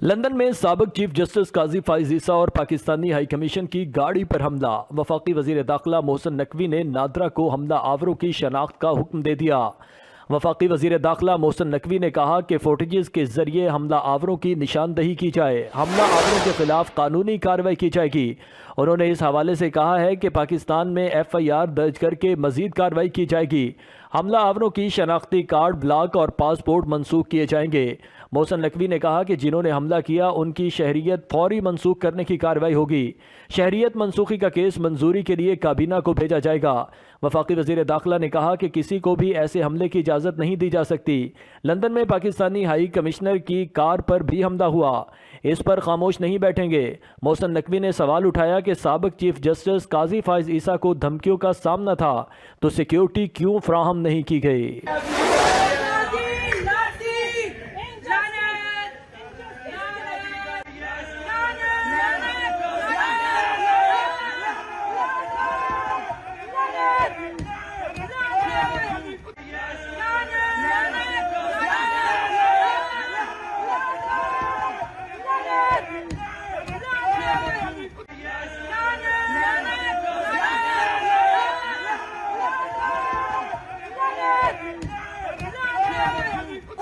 London में साबिक chief justice काजी फाइज ईसा और पाकिस्तानी हाई कमीशन की गाड़ी पर हमला। वफाकी वजीर दाखिला मोहसिन नकवी ने नादरा को हमला आवरों की शनाख्त का हुक्म दे दिया। वफाकी वजीर दाखिला मोहसिन नकवी ने कहा कि फुटेजेस के जरिए हमला आवरों की निशानदही की जाए, हमला आवरों के खिलाफ कानूनी कार्रवाई की जाएगी। उन्होंने इस हवाले से कहा है कि पाकिस्तान में FIR दर्ज करके मजीद कार्रवाई की जाएगी। हमला आवरों की शनाख्ती कार्ड, ब्लॉक और पासपोर्ट मनसूख किए जाएंगे। मोहसिन नकवी ने कहा कि जिन्होंने हमला किया उनकी शहरियत फौरी मनसूख करने की कार्रवाई होगी। शहरियत मनसूखी का केस मंजूरी के लिए काबीना को भेजा जाएगा। वफाकी वजीर दाखिला ने कहा कि किसी को भी ऐसे हमले की इजाज़त नहीं दी जा सकती। लंदन में पाकिस्तानी हाई कमिश्नर की कार पर भी हमला हुआ, इस पर खामोश नहीं बैठेंगे। मोहसिन नकवी ने सवाल उठाया कि साबिक चीफ जस्टिस काजी फाइज ईसा को धमकियों का सामना था तो सिक्योरिटी क्यों फराहम नहीं की गई।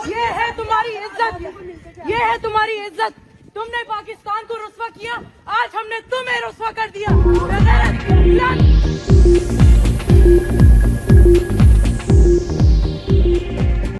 ये है तुम्हारी इज्जत, ये है तुम्हारी इज्जत। तुमने पाकिस्तान को रुस्वा किया, आज हमने तुम्हें रुस्वा कर दिया।